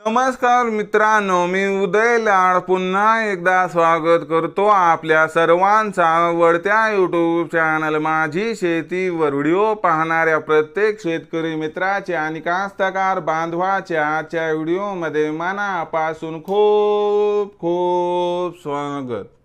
नमस्कार मित्रांनो, मी उदय लाड पुन्हा एकदा स्वागत करतो आपल्या सर्वांचा आवडत्या यूट्यूब चॅनल माझी शेतीवर व्हिडिओ पाहणाऱ्या प्रत्येक शेतकरी मित्राचे आणि कास्तकार बांधवाचे आजच्या व्हिडिओमध्ये मनापासून खूप खूप स्वागत।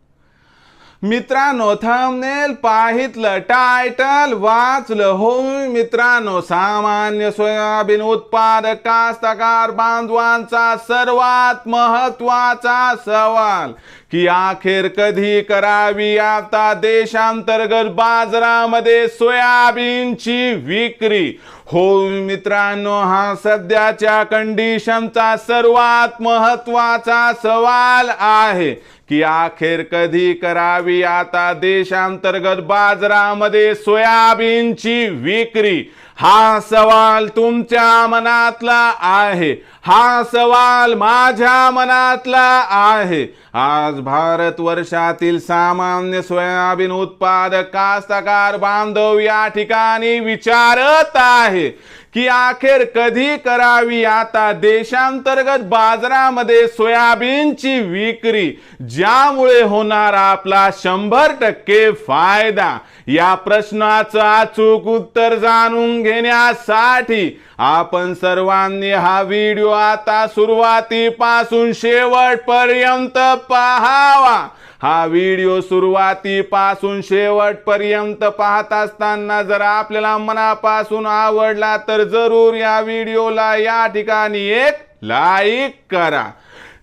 मित्रांनो, थंबनेल पाहितलं, टायटल वाचलं होय मित्रांनो, सामान्य सोयाबीन उत्पादक कास्तकार बांधवांचा सर्वात महत्त्वाचा सवाल की अखेर कधी करावी आता देशांतर्गत बाजारामध्ये सोयाबीनची विक्री। होय मित्रांनो, हा सध्याच्या कंडिशनचा सर्वात महत्त्वाचा सवाल आहे की अखेर कधी करावी आता देशांतर्गत बाजारामध्ये सोयाबीनची विक्री। हा सवाल तुमच्या मनातला आहे, हा सवाल माझ्या मनातला आहे। आज भारतवर्षातील सामान्य सोयाबीन उत्पादक कास्तकार बांधव या ठिकाणी विचारत आहे की अखेर कधी करावी आता देशांतर्गत बाजारामध्ये सोयाबीनची विक्री, ज्यामुळे होणार आपला 100% फायदा। या प्रश्नाचं अचूक उत्तर जाणून घेण्यासाठी आपण सर्वांनी हा व्हिडिओ आता सुरुवातीपासून शेवटपर्यंत पाहावा। हा व्हिडिओ सुरुवातीपासून शेवटपर्यंत पाहत असताना जर आपल्याला मनापासून आवडला तर जरूर या व्हिडिओला या ठिकाणी एक लाईक करा।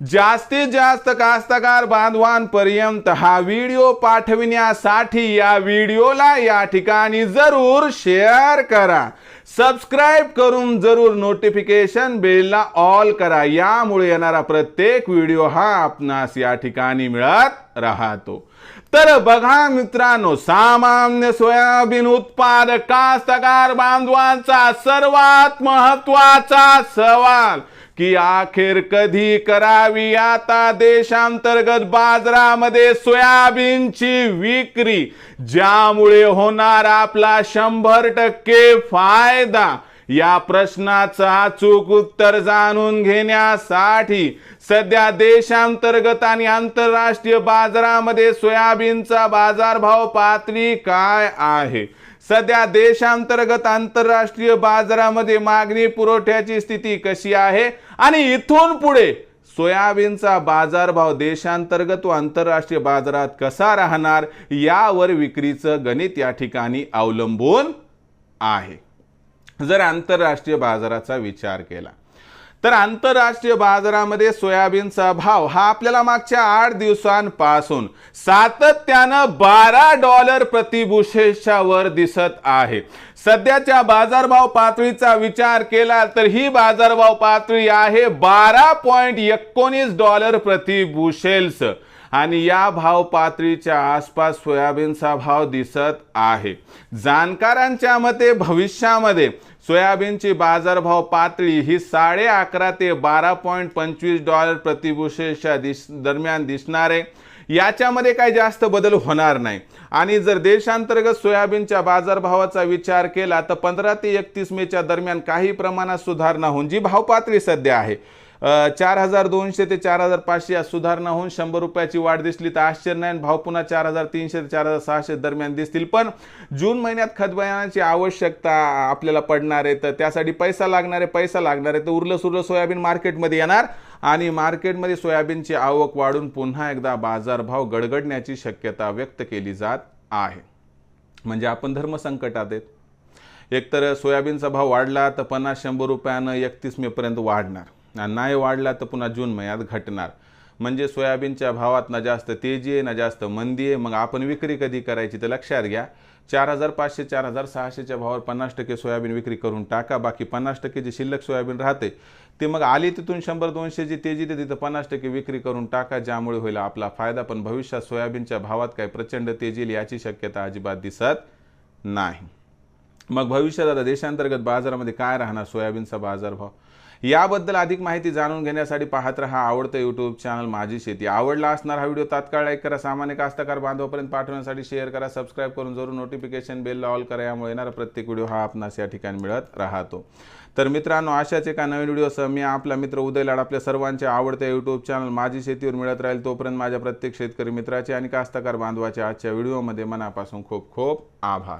जास्तीत जास्त कास्तकार बांधवांपर्यंत हा व्हिडिओ पाठविण्यासाठी या व्हिडिओला या ठिकाणी जरूर शेअर करा। सबस्क्राइब करून जरूर नोटिफिकेशन बेलला ऑल करा, यामुळे येणारा प्रत्येक व्हिडिओ हा आपणास या ठिकाणी मिळत राहतो। तर बघा मित्रांनो, सामान्य सोयाबीन उत्पादक कास्तकार बांधवांचा सर्वात महत्त्वाचा सवाल की अखेर कधी करावी आता देशांतर्गत बाजारामध्ये सोयाबीनची विक्री, ज्यामुळे होणार आपला 100% फायदा। या प्रश्नाचं अचूक उत्तर जाणून घेण्यासाठी सध्या देशांतर्गत आणि आंतरराष्ट्रीय बाजारामध्ये सोयाबीनचा बाजारभाव पातळी काय आहे, सध्या देशांतर्गत आंतरराष्ट्रीय बाजारामध्ये मागणी पुरवठ्याची स्थिती कशी आहे आणि इथून पुढे सोयाबीनचा बाजारभाव देशांतर्गत व आंतरराष्ट्रीय बाजारात कसा राहणार, यावर विक्रीचं गणित या ठिकाणी अवलंबून आहे। जर आंतरराष्ट्रीय बाजाराचा विचार केला तर आंतरराष्ट्रीय बाजारामध्ये सोयाबीनचा भाव हा आपल्याला मागच्या 8 दिवसांपासून सातत्याने $12 प्रति बुशेलच्या वर दिसत आहे। सध्याच्या बाजारभाव पातळीचा विचार केला तर ही बाजारभाव पातळी आहे $12.19 प्रति बुशेल्स आणि या भाव पातळीच्या आसपास सोयाबीनचा भाव दिसत आहे। जाणकारांच्या मते भविष्यामध्ये सोयाबीनची बाजारभाव पातळी ही 11.5 ते $12.25 प्रति बुशेलच्या दरम्यान दिसणार आहे। याच्यामध्ये काही जास्त बदल होणार नाही। आणि जर देशांतर्गत सोयाबीनच्या बाजारभावाचा विचार केला तर 15 ते 31 मेच्या दरम्यान काही प्रमाणात सुधारणा होऊन जी भाव पातळी सध्या आहे 4200 ते 4500 या सुधारणा होऊन 100 रुपयाची वाढ दिसली तर आश्चर्य नाही। भाव पुन्हा 4300 ते 4600 दरम्यान दिसतील। पण जून महिन्यात खतबियाणाची आवश्यकता आपल्याला पडणार आहे, तर त्यासाठी पैसा लागणार आहे तर उरलं सुरलं सोयाबीन मार्केटमध्ये येणार आणि मार्केटमध्ये सोयाबीनची आवक वाढून पुन्हा एकदा बाजारभाव गडगडण्याची शक्यता व्यक्त केली जात आहे। म्हणजे आपण धर्मसंकटात आहेत। एकतर सोयाबीनचा भाव वाढला तर 50-100 रुपयानं 31 मे पर्यंत वाढणार, नाही वाढला तर पुन्हा जून महिन्यात घटणार। म्हणजे सोयाबीनच्या भावात ना जास्त तेजी आहे ना जास्त मंदी आहे। मग आपण विक्री कधी करायची तर लक्षात घ्या, 4500-4600 च्या भावावर 50% सोयाबीन विक्री करून टाका। बाकी 50% जी शिल्लक सोयाबीन राहते ते मग आली तिथून 100-200 जी तेजी देते तर 50% विक्री करून टाका, ज्यामुळे होईल आपला फायदा। पण भविष्यात सोयाबीनच्या भावात काही प्रचंड तेजी येईल याची शक्यता अजिबात दिसत नाही। मग भविष्यात आता देशांतर्गत बाजारामध्ये काय राहणार सोयाबीनचा बाजारभाव, याबद्दल अधिक माहिती जाणून घेण्यासाठी पाहत रहा आवडतं यूट्यूब चॅनल माझी शेती। आवडला असणार हा व्हिडिओ तात्काळ लाईक करा, सामान्य कास्तकार बांधवांपर्यंत पाठवण्यासाठी शेअर करा, सबस्क्राइब करून जरूर नोटिफिकेशन बेल ऑल करा, यामुळे येणारा प्रत्येक व्हिडिओ हा आपणास या ठिकाणी मिळत राहतो। तर मित्रांनो, अशाच एका नवीन व्हिडिओसह मी आपला मित्र उदय लाड आपल्या सर्वांचे आवडते यूट्यूब चॅनल माझी शेतीवर मिळत राहील. तोपर्यंत माझ्या प्रत्येक शेतकरी मित्राचे आणि कास्तकार बांधवाचे आजच्या व्हिडिओमध्ये मनापासून खूप खूप आभार.